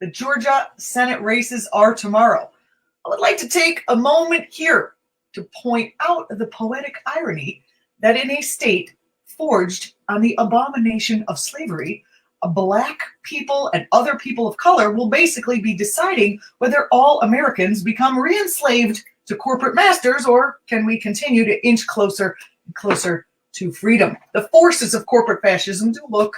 The Georgia Senate races are tomorrow. I would like to take a moment here to point out the poetic irony that in a state forged on the abomination of slavery, Black people and other people of color will basically be deciding whether all Americans become re-enslaved to corporate masters or can we continue to inch closer and closer to freedom. The forces of corporate fascism do look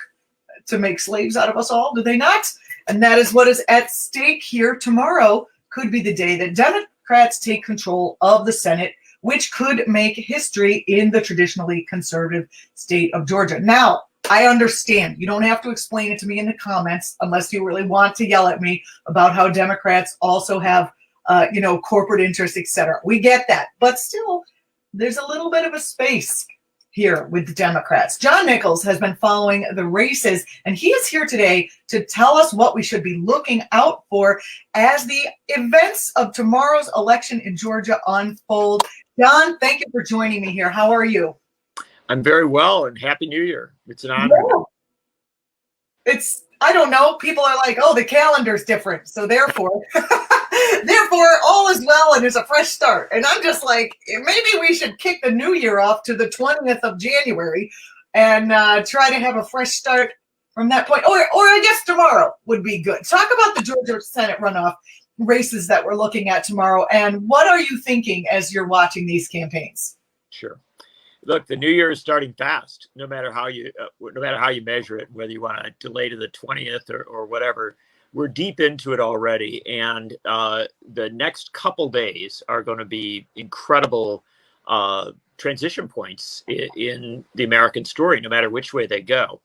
to make slaves out of us all, do they not? And that is what is at stake here. Tomorrow could be the day that Democrats take control of the Senate, which could make history in the traditionally conservative state of Georgia. Now, I understand. You don't have to explain it to me in the comments unless you really want to yell at me about how Democrats also have, corporate interests, etc. We get that. But still, there's a little bit of a space here with the Democrats. John Nichols has been following the races, and he is here today to tell us what we should be looking out for as the events of tomorrow's election in Georgia unfold. John, thank you for joining me here. How are you? I'm very well, and Happy New Year. It's an honor. Yeah. I don't know. People are like, oh, the calendar's different. So therefore, all is well and it's a fresh start. And I'm just like, maybe we should kick the new year off to the 20th of January and try to have a fresh start from that point. Or I guess tomorrow would be good. Talk about the Georgia Senate runoff races that we're looking at tomorrow. And what are you thinking as you're watching these campaigns? Sure. Look, the new year is starting fast. No matter how you measure it, whether you want to delay to the 20th or whatever, we're deep into it already. And the next couple days are going to be incredible transition points in the American story, no matter which way they go.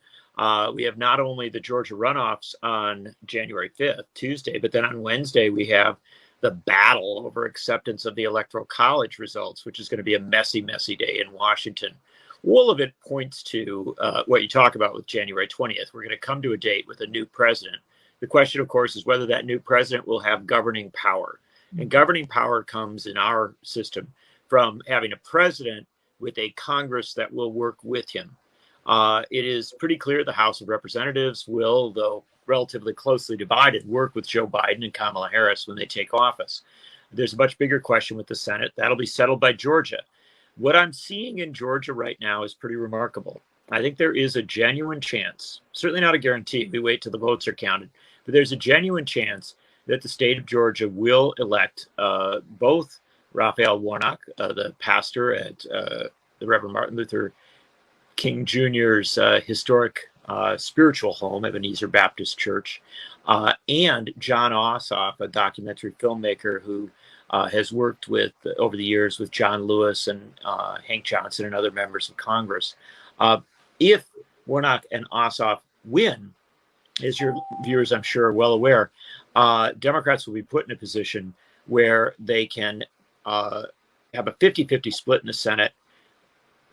We have not only the Georgia runoffs on January 5th, Tuesday, but then on Wednesday we have the battle over acceptance of the Electoral College results, which is going to be a messy, messy day in Washington. All of it points to what you talk about with January 20th. We're going to come to a date with a new president. The question, of course, is whether that new president will have governing power. And governing power comes in our system from having a president with a Congress that will work with him. It is pretty clear the House of Representatives will, though relatively closely divided, work with Joe Biden and Kamala Harris when they take office. There's a much bigger question with the Senate. That'll be settled by Georgia. What I'm seeing in Georgia right now is pretty remarkable. I think there is a genuine chance, certainly not a guarantee, we wait till the votes are counted, but there's a genuine chance that the state of Georgia will elect both Raphael Warnock, the pastor at the Reverend Martin Luther King Jr.'s historic spiritual home, Ebenezer Baptist Church, and Jon Ossoff, a documentary filmmaker who has worked with over the years with John Lewis and Hank Johnson and other members of Congress. If Warnock and Ossoff win, as your viewers I'm sure are well aware, Democrats will be put in a position where they can have a 50-50 split in the Senate.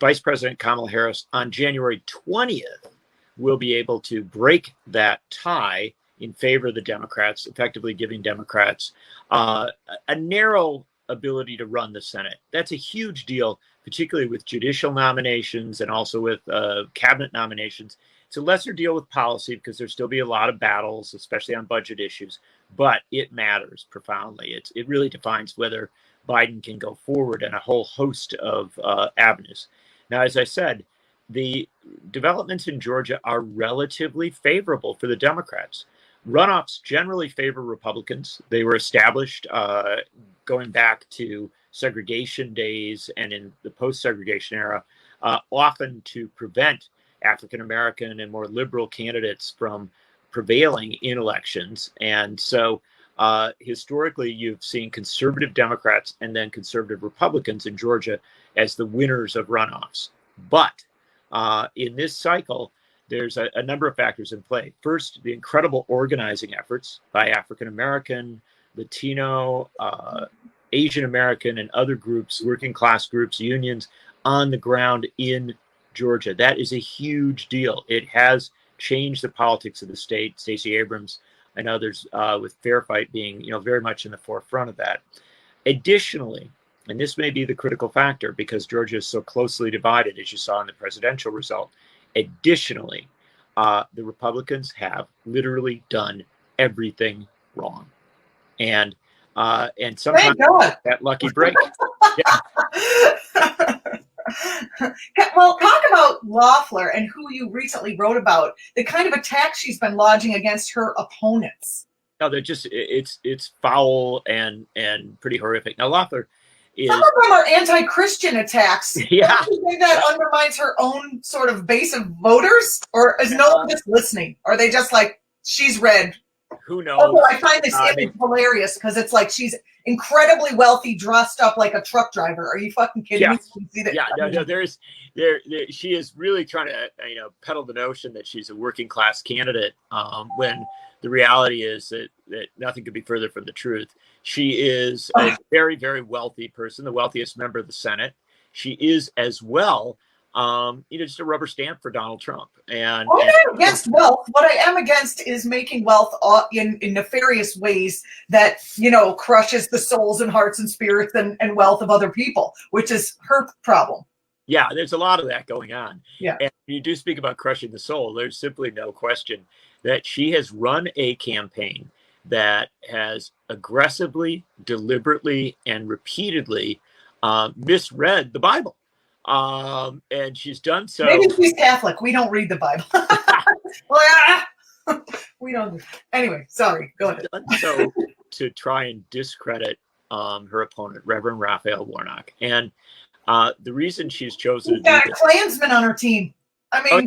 Vice President Kamala Harris on January 20th will be able to break that tie in favor of the Democrats, effectively giving Democrats a narrow ability to run the Senate. That's a huge deal, particularly with judicial nominations and also with cabinet nominations. It's a lesser deal with policy because there'll still be a lot of battles, especially on budget issues, but it matters profoundly. It really defines whether Biden can go forward in a whole host of avenues. Now, as I said, the developments in Georgia are relatively favorable for the Democrats. Runoffs generally favor Republicans. They were established going back to segregation days and in the post-segregation era, often to prevent African-American and more liberal candidates from prevailing in elections. And so historically, you've seen conservative Democrats and then conservative Republicans in Georgia as the winners of runoffs. But in this cycle, there's a number of factors in play. First, the incredible organizing efforts by African-American, Latino, Asian American, and other groups, working class groups, unions on the ground in Georgia. That is a huge deal. It has changed the politics of the state. Stacey Abrams and others with Fair Fight being very much in the forefront of that. Additionally, and this may be the critical factor because Georgia is so closely divided, as you saw in the presidential result. Additionally, the Republicans have literally done everything wrong, and sometimes Thank God. that lucky break. Yeah. Well, talk about Loeffler and who you recently wrote about, the kind of attacks she's been lodging against her opponents. No, they're just it's foul and pretty horrific. Now Loeffler is, some of them are anti-Christian attacks. Yeah. Don't you think that undermines her own sort of base of voters, or is no one just listening? Are they just like, she's red? Who knows? Although I find this image hilarious because it's like she's incredibly wealthy, dressed up like a truck driver. Are you fucking kidding me? You can see that. Yeah, no, she is really trying to, peddle the notion that she's a working class candidate, when the reality is that nothing could be further from the truth. She is a very, very wealthy person, the wealthiest member of the Senate. She is as well, just a rubber stamp for Donald Trump. And I'm not against wealth. What I am against is making wealth in nefarious ways that, crushes the souls and hearts and spirits and wealth of other people, which is her problem. Yeah, there's a lot of that going on. Yeah. And you do speak about crushing the soul. There's simply no question that she has run a campaign that has aggressively, deliberately, and repeatedly misread the Bible. And she's done so. Maybe she's Catholic. We don't read the Bible. We don't. Anyway, sorry. Go ahead. Done so to try and discredit her opponent, Reverend Raphael Warnock. And the reason she's chosen She's got a Klansman on her team. I mean,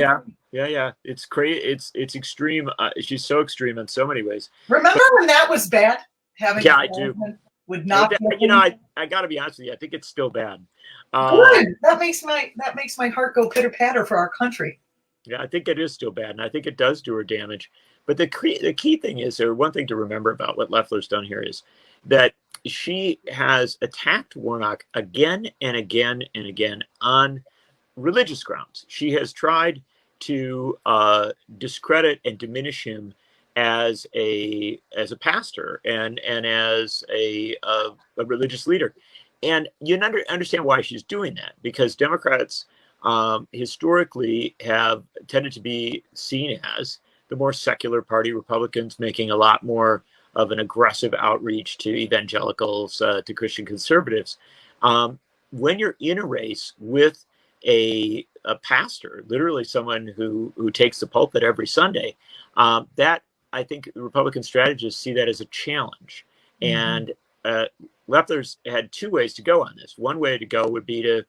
yeah. It's crazy. It's extreme. She's so extreme in so many ways. Remember when that was bad? I do. Would not. I got to be honest with you. I think it's still bad. Good. That makes my heart go pitter patter for our country. Yeah, I think it is still bad, and I think it does do her damage. But the key thing is, or one thing to remember about what Loeffler's done here is that she has attacked Warnock again and again and again on religious grounds. She has tried to discredit and diminish him as a pastor and as a religious leader. And you understand why she's doing that, because Democrats historically have tended to be seen as the more secular party, Republicans making a lot more of an aggressive outreach to evangelicals, to Christian conservatives. When you're in a race with a pastor, literally someone who takes the pulpit every Sunday, that I think Republican strategists see that as a challenge. Mm-hmm. And Loeffler's had two ways to go on this. One way to go would be to,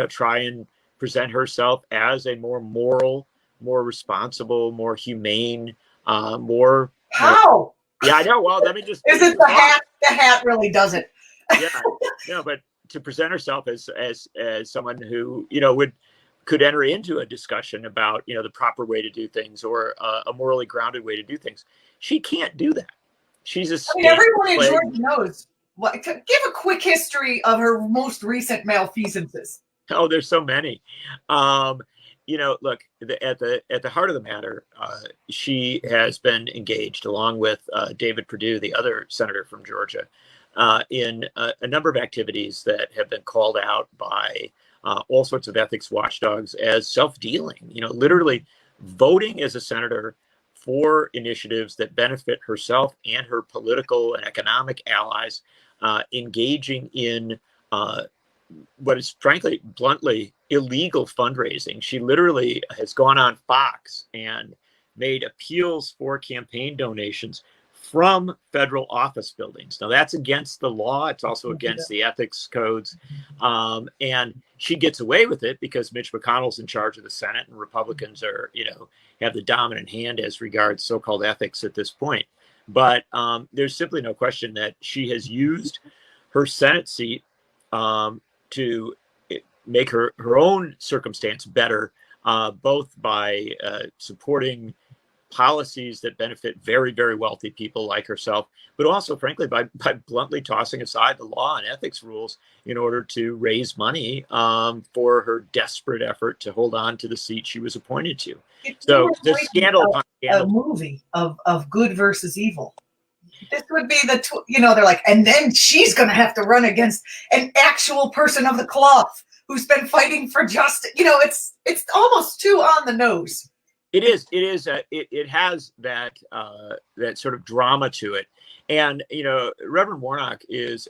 try and present herself as a more moral, more responsible, more humane, more. How? Yeah, I know. Well, let me just. Is it the hat? The hat really does it. Yeah, no, but to present herself as someone who could enter into a discussion about the proper way to do things, or a morally grounded way to do things. She can't do that. She's a. Everyone in Georgia knows. Give a quick history of her most recent malfeasances. Oh, there's so many. Look, at the heart of the matter, she has been engaged, along with David Perdue, the other senator from Georgia, in a number of activities that have been called out by all sorts of ethics watchdogs as self-dealing. Literally voting as a senator for initiatives that benefit herself and her political and economic allies, engaging in what is frankly, bluntly, illegal fundraising. She literally has gone on Fox and made appeals for campaign donations from federal office buildings. Now, that's against the law. It's also against the ethics codes. And she gets away with it because Mitch McConnell's in charge of the Senate, and Republicans are, have the dominant hand as regards so-called ethics at this point. But there's simply no question that she has used her Senate seat to make her own circumstance better, both by supporting policies that benefit very, very wealthy people like herself, but also, frankly, by bluntly tossing aside the law and ethics rules in order to raise money for her desperate effort to hold on to the seat she was appointed to. So the scandal upon scandal. A movie of good versus evil. This would be they're like, and then she's going to have to run against an actual person of the cloth who's been fighting for justice. It's almost too on the nose. It is. It is. It has that that sort of drama to it, and Reverend Warnock is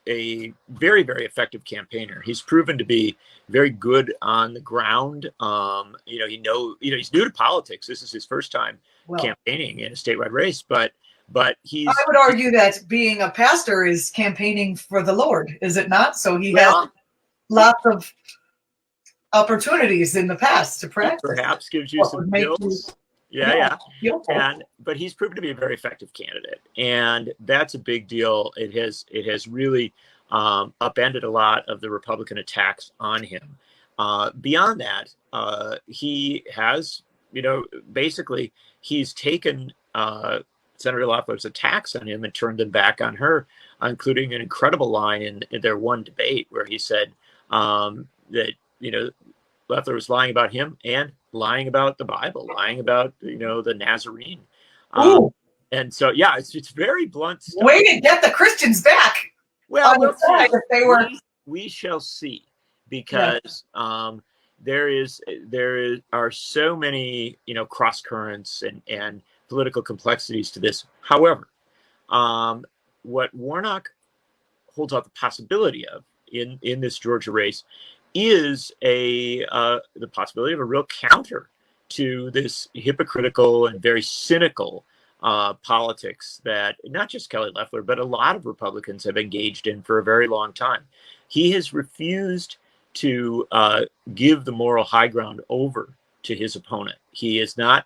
a very, very effective campaigner. He's proven to be very good on the ground. He's new to politics. This is his first time campaigning in a statewide race, but I would argue that being a pastor is campaigning for the Lord, is it not? So he has lots of opportunities in the past to practice. Perhaps gives you some skills. Yeah. But he's proven to be a very effective candidate, and that's a big deal. It has really upended a lot of the Republican attacks on him. Beyond that, he has, basically he's taken Senator Loeffler's attacks on him and turned them back on her, including an incredible line in their one debate where he said that Loeffler was lying about him and lying about the Bible, lying about the Nazarene. And so it's very blunt stuff. Way to get the Christians back. Well, we shall see, because there are so many cross currents and political complexities to this. However, what Warnock holds out the possibility of in this Georgia race is the possibility of a real counter to this hypocritical and very cynical politics that not just Kelly Loeffler, but a lot of Republicans have engaged in for a very long time. He has refused to give the moral high ground over to his opponent. He has not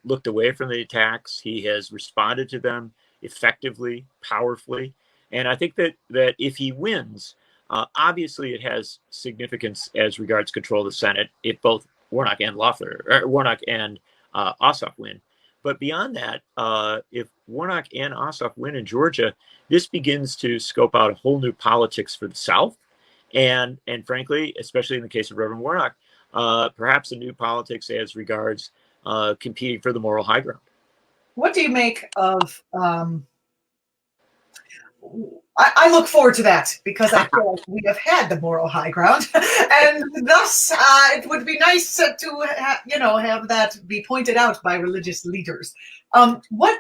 looked away from the attacks. He has responded to them effectively, powerfully. And I think that if he wins, obviously it has significance as regards control of the Senate if both Warnock and Ossoff win. But beyond that, if Warnock and Ossoff win in Georgia, this begins to scope out a whole new politics for the South. And frankly, especially in the case of Reverend Warnock, perhaps a new politics as regards competing for the moral high ground. What do you make of... I look forward to that, because I feel like we have had the moral high ground, and thus it would be nice to have that be pointed out by religious leaders. What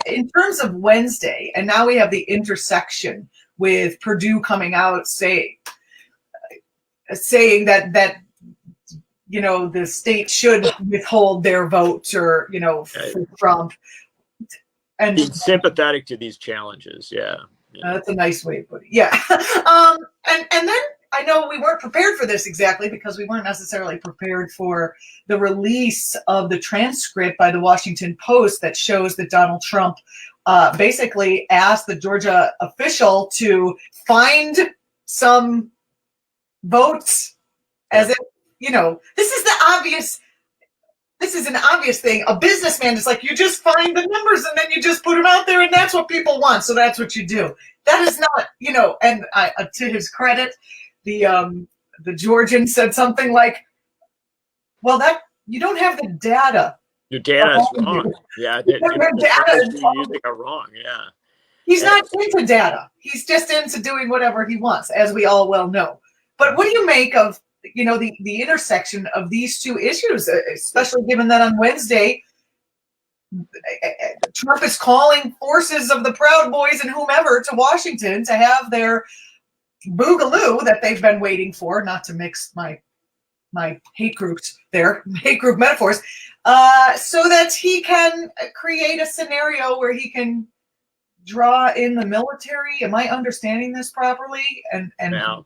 in terms of Wednesday, and now we have the intersection with Purdue coming out saying that the state should withhold their vote for Trump. And being sympathetic to these challenges, that's a nice way of putting it. And then I know we weren't prepared for this exactly, because we weren't necessarily prepared for the release of the transcript by the Washington Post that shows that Donald Trump basically asked the Georgia official to find some votes, as if this is an obvious thing. A businessman is like, you just find the numbers and then you just put them out there, and that's what people want. So that's what you do. That is not, and to his credit, the Georgian said something like, well, that you don't have the data. Your data is wrong. Yeah. You think are wrong. Yeah. He's not into data. He's just into doing whatever he wants, as we all well know. But what do you make of the intersection of these two issues, especially given that on Wednesday, Trump is calling forces of the Proud Boys and whomever to Washington to have their boogaloo that they've been waiting for, not to mix my hate group metaphors, so that he can create a scenario where he can draw in the military. Am I understanding this properly? And now,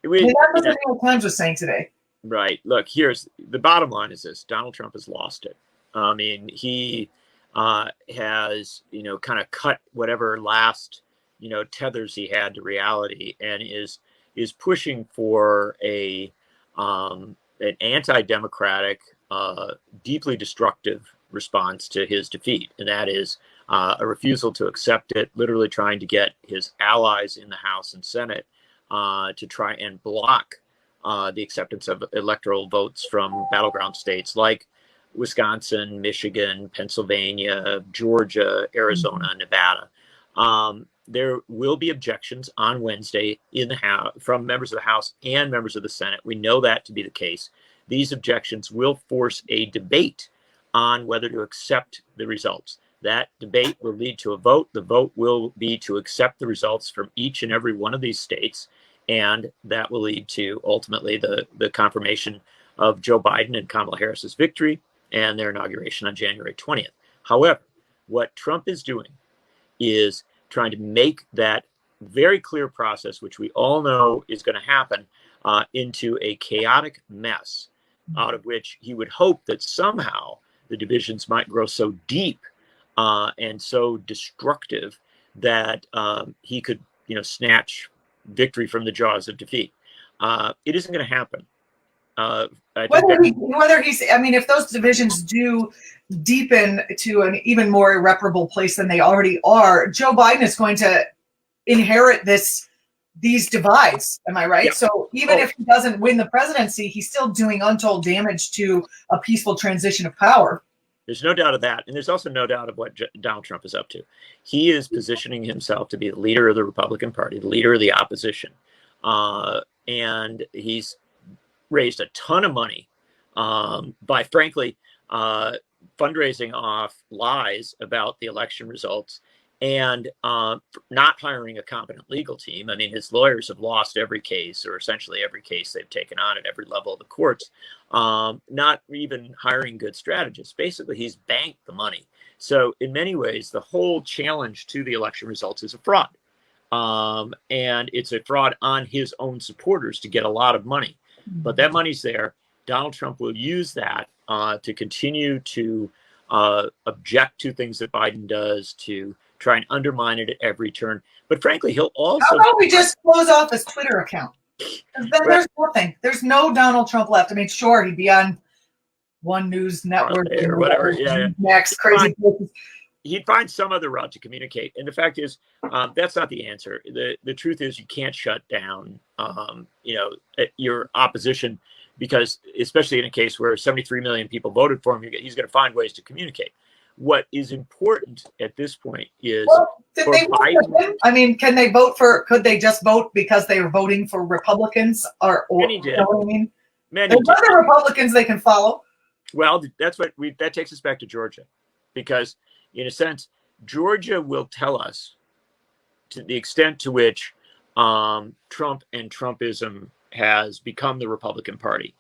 that's what the New York Times was saying today. Right. Look, here's the bottom line: is this: Donald Trump has lost it. I mean, he has kind of cut whatever last tethers he had to reality, and is pushing for an anti-democratic, deeply destructive response to his defeat, and that is a refusal to accept it. Literally trying to get his allies in the House and Senate to try and block the acceptance of electoral votes from battleground states like Wisconsin, Michigan, Pennsylvania, Georgia, Arizona, Nevada. There will be objections on Wednesday in the House from members of the House and members of the Senate. We know that to be the case. these objections will force a debate on whether to accept the results. That debate will lead to a vote. The vote will be to accept the results from each and every one of these states, and that will lead to ultimately the confirmation of Joe Biden and Kamala Harris's victory and their inauguration on January 20th. However, what Trump is doing is trying to make that very clear process, which we all know is going to happen, into a chaotic mess, out of which he would hope that somehow the divisions might grow so deep and so destructive that he could, snatch victory from the jaws of defeat. It isn't going to happen. If those divisions do deepen to an even more irreparable place than they already are, Joe Biden is going to inherit these divides. Am I right? Yeah. So even if he doesn't win the presidency, he's still doing untold damage to a peaceful transition of power. There's no doubt of that. And there's also no doubt of what Donald Trump is up to. He is positioning himself to be the leader of the Republican Party, the leader of the opposition. And he's raised a ton of money by, frankly, fundraising off lies about the election results and not hiring a competent legal team. I mean, his lawyers have lost every case, or essentially every case they've taken on at every level of the courts, not even hiring good strategists. Basically, he's banked the money. So in many ways, the whole challenge to the election results is a fraud. And it's a fraud on his own supporters to get a lot of money. But that money's there. Donald Trump will use that to continue to object to things that Biden does, to try and undermine it at every turn. But frankly, he'll also... How about we just close off his Twitter account? Then there's nothing. There's no Donald Trump left. I mean, sure, he'd be on One News Network or whatever. Yeah. Next crazy places. He'd find some other route to communicate. And the fact is, that's not the answer. The truth is you can't shut down, your opposition, because especially in a case where 73 million people voted for him, he's going to find ways to communicate. What is important at this point is, did they vote for him? I mean, could they just vote because they were voting for Republicans? Many did. You know what I mean? Many There's other Republicans they can follow. Well, that takes us back to Georgia, because in a sense, Georgia will tell us to the extent to which Trump and Trumpism has become the Republican Party.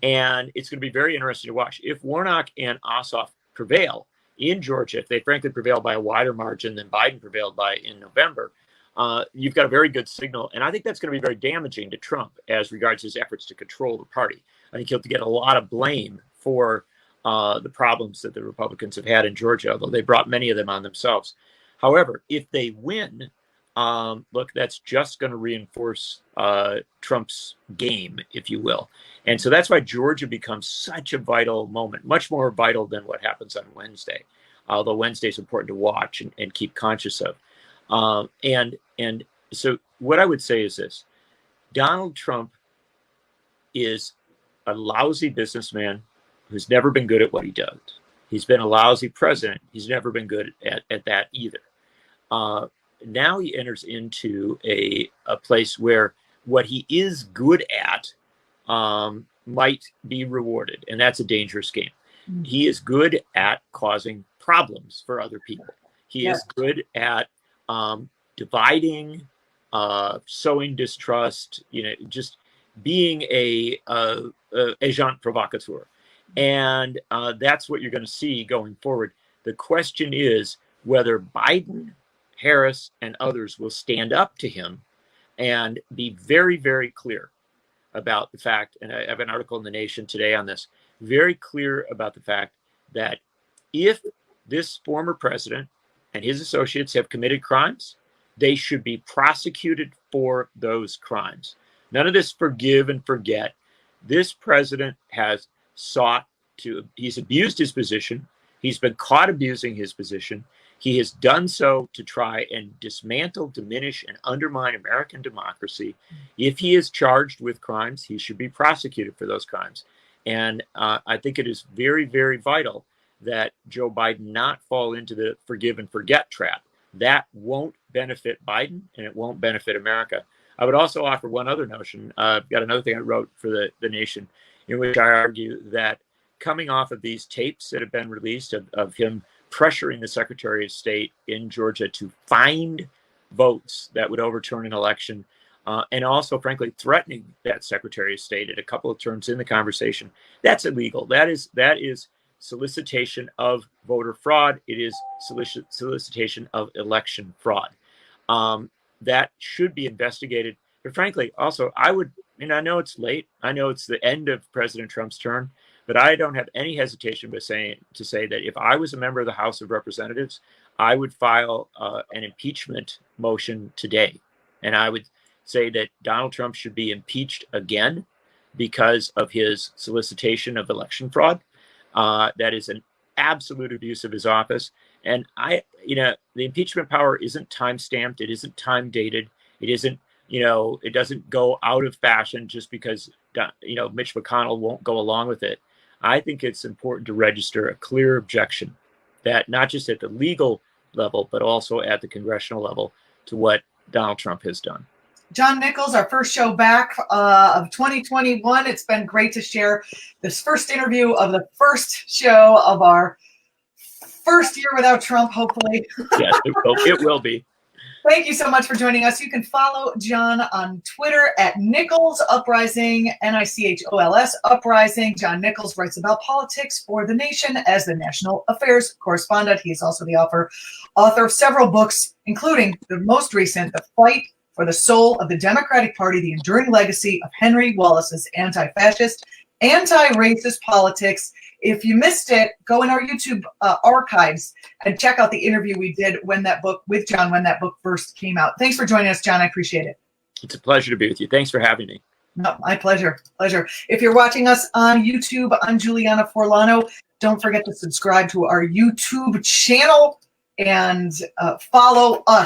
And it's going to be very interesting to watch. If Warnock and Ossoff prevail in Georgia, if they frankly prevail by a wider margin than Biden prevailed by in November, you've got a very good signal. And I think that's going to be very damaging to Trump as regards his efforts to control the party. I think he'll get a lot of blame for the problems that the Republicans have had in Georgia, although they brought many of them on themselves. However, if they win, that's just going to reinforce Trump's game, if you will. And so that's why Georgia becomes such a vital moment, much more vital than what happens on Wednesday, although Wednesday is important to watch and keep conscious of. And so what I would say is this: Donald Trump is a lousy businessman who's never been good at what he does. He's been a lousy president. He's never been good at that either. Now he enters into a place where what he is good at might be rewarded, and that's a dangerous game. Mm-hmm. He is good at causing problems for other people. He is good at dividing, sowing distrust, just being a agent provocateur. And that's what you're going to see going forward. The question is whether Biden, Harris, and others will stand up to him and be very, very clear about the fact, and I have an article in The Nation today on this, very clear about the fact that if this former president and his associates have committed crimes, they should be prosecuted for those crimes. None of this forgive and forget. This president has he's abused his position. He's been caught abusing his position. He has done so to try and dismantle, diminish, and undermine American democracy. If he is charged with crimes, he should be prosecuted for those crimes. And I think it is very, very vital that Joe Biden not fall into the forgive and forget trap. That won't benefit Biden, and it won't benefit America. I would also offer one other notion. I've got another thing I wrote for the Nation, in which I argue that coming off of these tapes that have been released of him pressuring the Secretary of State in Georgia to find votes that would overturn an election, and also, frankly, threatening that Secretary of State at a couple of turns in the conversation, that's illegal. That is solicitation of voter fraud. It is solicitation of election fraud. That should be investigated. But frankly, also, I know it's late. I know it's the end of President Trump's term, but I don't have any hesitation to say that if I was a member of the House of Representatives, I would file an impeachment motion today. And I would say that Donald Trump should be impeached again because of his solicitation of election fraud. That is an absolute abuse of his office. And the impeachment power isn't time stamped. It isn't time dated. It isn't, it doesn't go out of fashion just because, Mitch McConnell won't go along with it. I think it's important to register a clear objection that not just at the legal level, but also at the congressional level to what Donald Trump has done. John Nichols, our first show back of 2021. It's been great to share this first interview of the first show of our first year without Trump, hopefully. Yes, it will be. Thank you so much for joining us. You can follow John on Twitter at Nichols Uprising, Nichols Uprising. John Nichols writes about politics for The Nation as the national affairs correspondent. He is also the author of several books, including the most recent, The Fight for the Soul of the Democratic Party, The Enduring Legacy of Henry Wallace's Anti-Fascist, Anti-Racist Politics. If you missed it, go in our YouTube archives and check out the interview we did when that book first came out. Thanks for joining us, John. I appreciate it. It's a pleasure to be with you. Thanks for having me. No, my pleasure. If you're watching us on YouTube, I'm Juliana Forlano. Don't forget to subscribe to our YouTube channel and follow us.